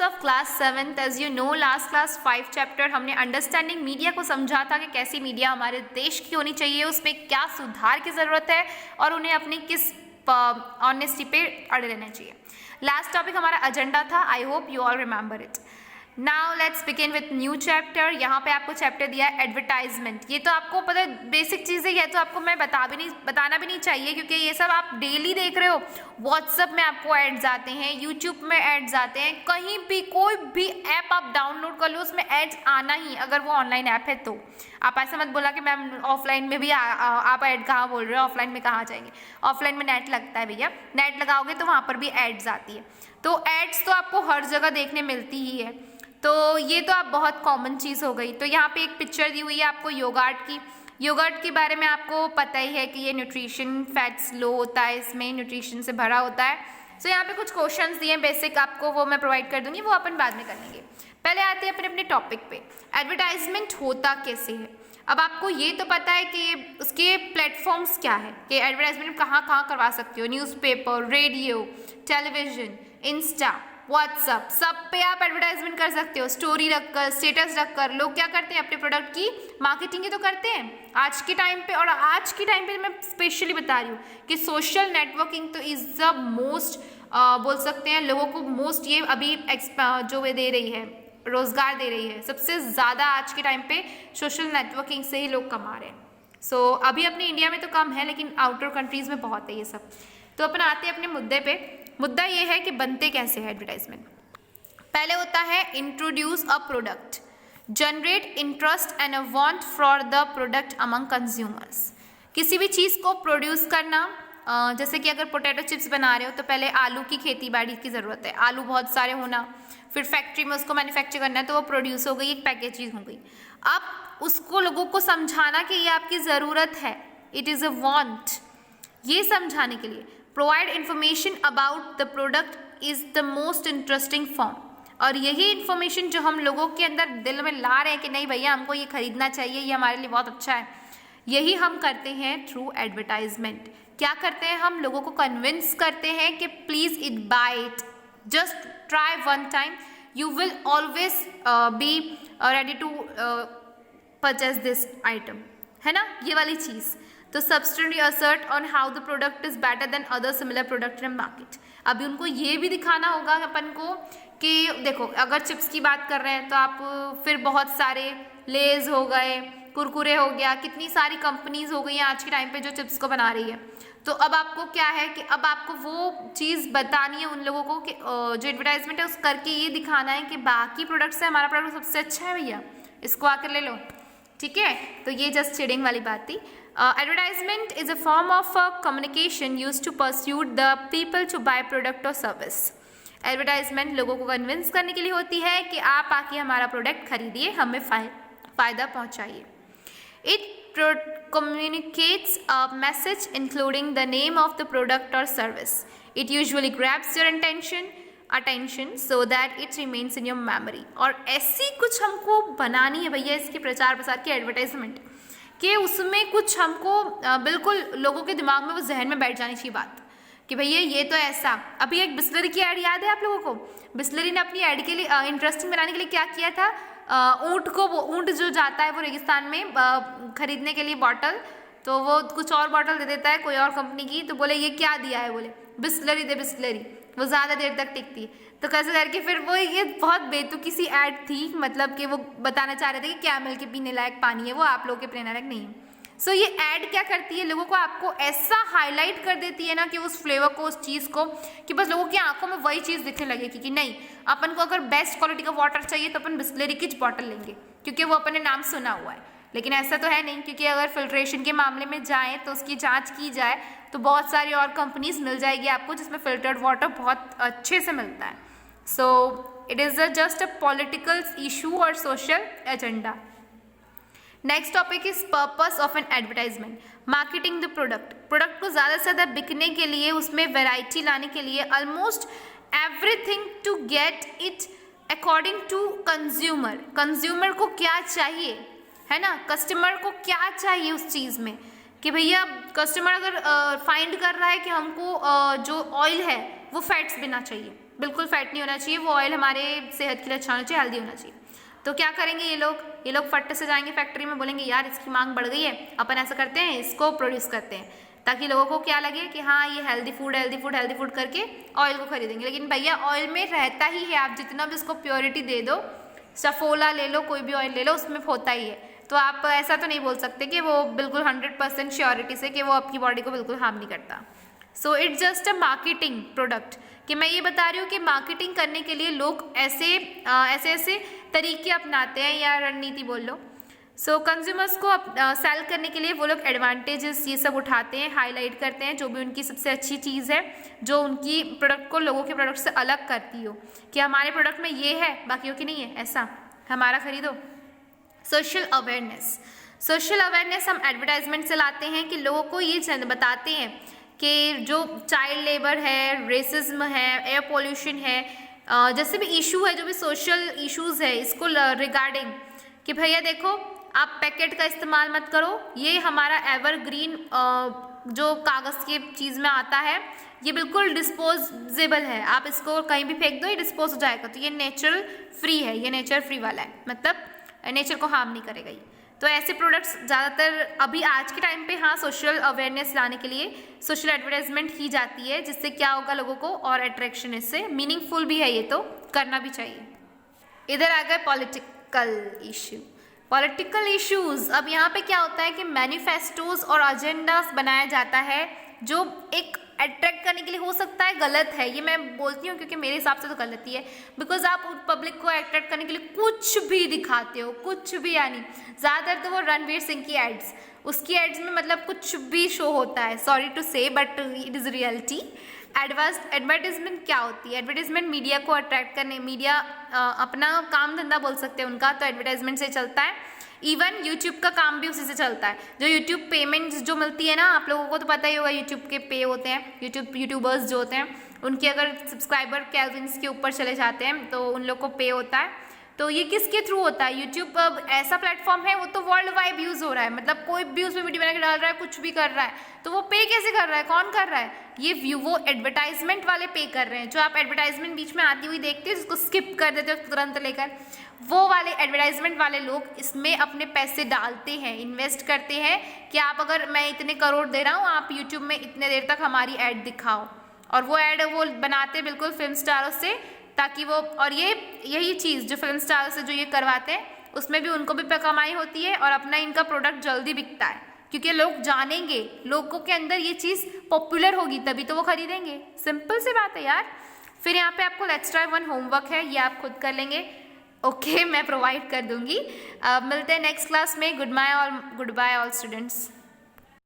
Of class 7th। As you know last class 5 chapter हमने understanding media को समझा था कि कैसी मीडिया हमारे देश की होनी चाहिए, उसमें क्या सुधार की ज़रूरत है और उन्हें अपनी किस ऑनेस्टी पे अड़े रहना चाहिए। लास्ट टॉपिक हमारा एजेंडा था। I hope you all remember it. Now let's begin with new chapter. यहाँ पे आपको चैप्टर दिया है एडवर्टाइजमेंट। ये तो आपको पता है, बेसिक चीज़ें है, तो आपको मैं बताना भी नहीं चाहिए क्योंकि ये सब आप डेली देख रहे हो। व्हाट्सएप में आपको एड्स आते हैं, यूट्यूब में एड्स आते हैं, कहीं भी कोई भी ऐप आप डाउनलोड कर लो उसमें एड्स आना ही, अगर वो ऑनलाइन ऐप है तो। आप ऐसे मत बोला कि मैम ऑफलाइन में भी आप ऐड कहाँ बोल रहे हो, ऑफलाइन में कहाँ जाएंगे। ऑफलाइन में नेट लगता है भैया, नेट लगाओगे तो वहाँ पर भी एड्स आती है। तो एड्स तो आपको हर जगह देखने मिलती ही है, तो ये तो आप बहुत कॉमन चीज़ हो गई। तो यहाँ पे एक पिक्चर दी हुई है आपको योगर्ट की। योगर्ट के बारे में आपको पता ही है कि ये न्यूट्रिशन फैट्स लो होता है, इसमें न्यूट्रिशन से भरा होता है। सो यहाँ पे कुछ क्वेश्चंस दिए बेसिक आपको, वो मैं प्रोवाइड कर दूंगी, वो अपन बाद में कर लेंगे। पहले आते हैं अपने अपने टॉपिक पे। एडवर्टाइजमेंट होता कैसे है। अब आपको ये तो पता है कि उसके प्लेटफॉर्म्स क्या है, कि एडवर्टाइजमेंट कहाँ कहाँ करवा सकते हो। Newspaper, radio, television, insta, WhatsApp, सब पे आप एडवर्टाइजमेंट कर सकते हो। स्टोरी रखकर, स्टेटस रखकर लोग क्या करते हैं, अपने प्रोडक्ट की मार्केटिंग ही तो करते हैं आज के टाइम पे। और आज के टाइम पे मैं स्पेशली बता रही हूँ कि सोशल नेटवर्किंग तो इज द मोस्ट, बोल सकते हैं लोगों को मोस्ट, ये अभी जो वे दे रही है, रोजगार दे रही है सबसे ज़्यादा आज के टाइम पे। सोशल नेटवर्किंग से ही लोग कमा रहे हैं। सो अभी अपने इंडिया में तो कम है, लेकिन आउटर कंट्रीज़ में बहुत है ये सब। तो अपन आते हैं अपने मुद्दे पे। मुद्दा ये है कि बनते कैसे हैं एडवर्टाइजमेंट। पहले होता है introduce a product, generate interest and a want for the product among consumers. किसी भी चीज़ को प्रोड्यूस करना, जैसे कि अगर पोटैटो चिप्स बना रहे हो तो पहले आलू की खेती बाड़ी की ज़रूरत है, आलू बहुत सारे होना, फिर फैक्ट्री में उसको मैन्युफैक्चर करना है तो वो प्रोड्यूस हो गई, एक पैकेजिंग हो गई। अब उसको लोगों को समझाना कि ये आपकी ज़रूरत है, इट इज़ अ वांट, ये समझाने के लिए provide information about the product is the most interesting form. और यही इन्फॉर्मेशन जो हम लोगों के अंदर दिल में ला रहे हैं कि नहीं भैया हमको ये खरीदना चाहिए, ये हमारे लिए बहुत अच्छा है, यही हम करते हैं थ्रू एडवर्टाइजमेंट। क्या करते हैं हम, लोगों को कन्विंस करते हैं कि please it buy it, just try one time, you will always be ready to purchase this item, है ना, ये वाली चीज़। तो substantially assert on how the product is better than other similar product in market। अभी उनको ये भी दिखाना होगा अपन को कि देखो अगर चिप्स की बात कर रहे हैं तो आप फिर बहुत सारे लेज हो गए, कुरकुरे हो गया, कितनी सारी कंपनीज हो गई हैं आज के टाइम पे जो चिप्स को बना रही है। तो अब आपको क्या है कि अब आपको वो चीज़ बतानी है उन लोगों को कि जो एडवर्टाइजमेंट है उस करके ये दिखाना है कि बाकी प्रोडक्ट से हमारा प्रोडक्ट सबसे अच्छा है भैया, इसको आकर ले लो, ठीक है। तो ये जस्ट चिडिंग वाली बात थी। Advertisement is a form of communication used to persuade the people to buy product or service। Advertisement लोगों को कन्विंस करने के लिए होती है कि आप आके हमारा प्रोडक्ट खरीदिए, हमें फ़ायदा पहुंचाइए। It communicates a message including the name of the product or service। It usually grabs your attention so that it remains in your memory। और ऐसी कुछ हमको बनानी है भैया इसके प्रचार प्रसार की एडवर्टाइजमेंट कि उसमें कुछ हमको बिल्कुल लोगों के दिमाग में वो जहन में बैठ जानी चाहिए बात कि भैया ये तो ऐसा। अभी एक बिस्लरी की ऐड याद है आप लोगों को, बिस्लरी ने अपनी ऐड के लिए इंटरेस्टिंग बनाने के लिए क्या किया था, ऊँट जो जाता है वो रेगिस्तान में खरीदने के लिए बॉटल, तो वो कुछ और बॉटल दे देता है कोई और कंपनी की, तो बोले ये क्या दिया है, बोले बिस्लरी दे बिस्लरी, वो ज़्यादा देर तक टिकती है। तो कैसे करके फिर वो ये बहुत बेतुकी सी ऐड थी, मतलब कि वो बताना चाह रहे थे कि कैमल के पीने लायक पानी है वो, आप लोगों के पीने लायक नहीं है। सो ये ऐड क्या करती है, लोगों को आपको ऐसा हाईलाइट कर देती है ना कि उस फ्लेवर को, उस चीज़ को, कि बस लोगों की आंखों में वही चीज़ दिखने लगेगी कि नहीं, अपन को अगर बेस्ट क्वालिटी का वाटर चाहिए तो अपन बिस्लरी की बॉटल लेंगे क्योंकि वो अपन ने नाम सुना हुआ है। लेकिन ऐसा तो है नहीं, क्योंकि अगर फिल्ट्रेशन के मामले में जाएँ तो उसकी जाँच की जाए तो बहुत सारी और कंपनीज मिल जाएगी आपको जिसमें फिल्टर्ड वाटर बहुत अच्छे से मिलता है। So it is just a political issue और social agenda. Next topic is purpose of an advertisement, marketing the product. Product को ज़्यादा से ज़्यादा बिकने के लिए, उसमें वैरायटी लाने के लिए, almost everything to get it according to consumer. Consumer को क्या चाहिए, है ना, कस्टमर को क्या चाहिए उस चीज़ में, कि भैया कस्टमर अगर फाइंड कर रहा है कि हमको जो ऑयल है वो फैट्स बिना चाहिए, बिल्कुल फैट नहीं होना चाहिए, वो ऑयल हमारे सेहत के लिए अच्छा होना चाहिए, हेल्दी होना चाहिए। तो क्या करेंगे ये लोग फट से जाएंगे फैक्ट्री में, बोलेंगे यार इसकी मांग बढ़ गई है, अपन ऐसा करते हैं इसको प्रोड्यूस करते हैं, ताकि लोगों को क्या लगे कि हाँ ये हेल्दी फूड करके ऑयल को खरीदेंगे। लेकिन भैया ऑयल में रहता ही है, आप जितना भी उसको प्योरिटी दे दो, सफोला ले लो, कोई भी ऑयल ले लो, उसमें होता ही है। तो आप ऐसा तो नहीं बोल सकते कि वो बिल्कुल 100% श्योरिटी से कि वो आपकी बॉडी को बिल्कुल हार्म नहीं करता। So it's just a marketing product, कि मैं ये बता रही हूँ कि मार्केटिंग करने के लिए लोग ऐसे तरीके अपनाते हैं या रणनीति बोल लो। सो कंज्यूमर्स को सेल करने के लिए वो लोग एडवांटेजेस ये सब उठाते हैं, हाईलाइट करते हैं जो भी उनकी सबसे अच्छी चीज़ है, जो उनकी प्रोडक्ट को लोगों के प्रोडक्ट से अलग करती हो, कि हमारे प्रोडक्ट में ये है बाकियों की नहीं है, ऐसा हमारा खरीदो। सोशल अवेयरनेस हम एडवर्टाइजमेंट से लाते हैं कि लोगों को ये बताते हैं कि जो चाइल्ड लेबर है, रेसिज्म है, एयर पोल्यूशन है, जैसे भी इशू है, जो भी सोशल इश्यूज है, इसको रिगार्डिंग कि भैया देखो आप पैकेट का इस्तेमाल मत करो, ये हमारा एवरग्रीन जो कागज़ की चीज़ में आता है ये बिल्कुल डिस्पोजेबल है, आप इसको कहीं भी फेंक दो ये डिस्पोज हो जाएगा, तो ये नेचुरल फ्री है, ये नेचर फ्री वाला है, मतलब नेचर को हार्म नहीं करेगा ये। तो ऐसे प्रोडक्ट्स ज़्यादातर अभी आज के टाइम पे हाँ सोशल अवेयरनेस लाने के लिए सोशल एडवर्टाइजमेंट की जाती है, जिससे क्या होगा लोगों को और अट्रैक्शन, इससे मीनिंगफुल भी है, ये तो करना भी चाहिए। इधर आ गए पॉलिटिकल इश्यूज। अब यहाँ पे क्या होता है कि मैनिफेस्टोज और एजेंडास बनाया जाता है जो एक अट्रैक्ट करने के लिए हो सकता है गलत है, ये मैं बोलती हूँ क्योंकि मेरे हिसाब से तो गलत ही है, बिकॉज आप पब्लिक को अट्रैक्ट करने के लिए कुछ भी दिखाते हो, कुछ भी, यानी ज़्यादातर तो वो रणवीर सिंह की एड्स, उसकी एड्स में मतलब कुछ भी शो होता है, सॉरी टू से but it is reality. Advertisement क्या होती है? एडवर्टीजमेंट मीडिया को अट्रैक्ट करने, मीडिया अपना काम धंधा बोल सकते हैं उनका, तो एडवर्टाइजमेंट से चलता है। इवन यूट्यूब का काम भी उसी से चलता है, जो यूट्यूब पेमेंट्स जो मिलती है ना, आप लोगों को तो पता ही होगा, यूट्यूब के पे होते हैं, यूट्यूबर्स जो होते हैं उनके अगर सब्सक्राइबर केल्विन्स के ऊपर चले जाते हैं तो उन लोग को पे होता है। तो ये किसके थ्रू होता है? यूट्यूब अब ऐसा प्लेटफॉर्म है, वो तो वर्ल्ड वाइड यूज़ हो रहा है, मतलब कोई भी उसमें वीडियो बना के डाल रहा है, कुछ भी कर रहा है, तो वो पे कैसे कर रहा है, कौन कर रहा है? ये व्यू वो एडवर्टाइजमेंट वाले पे कर रहे हैं, जो आप एडवर्टाइजमेंट बीच में आती हुई देखते हो उसको स्किप कर देते हो तुरंत लेकर, वो वाले एडवर्टाइजमेंट वाले लोग इसमें अपने पैसे डालते हैं, इन्वेस्ट करते हैं कि आप अगर मैं इतने करोड़ दे रहा हूँ, आप यूट्यूब में इतने देर तक हमारी ऐड दिखाओ, और वो ऐड वो बनाते हैं बिल्कुल फिल्म स्टारों से, ताकि वो, और यही चीज़ जो फिल्म स्टार से जो ये करवाते हैं उसमें भी उनको भी कमाई होती है और अपना इनका प्रोडक्ट जल्दी बिकता है, क्योंकि लोग जानेंगे, लोगों के अंदर ये चीज़ पॉपुलर होगी तभी तो वो खरीदेंगे, सिंपल सी बात है यार। फिर यहाँ पे आपको लेट्स ट्राई वन होमवर्क है, ये आप खुद कर लेंगे, ओके मैं प्रोवाइड कर दूंगी। मिलते हैं नेक्स्ट क्लास में। Good bye all students.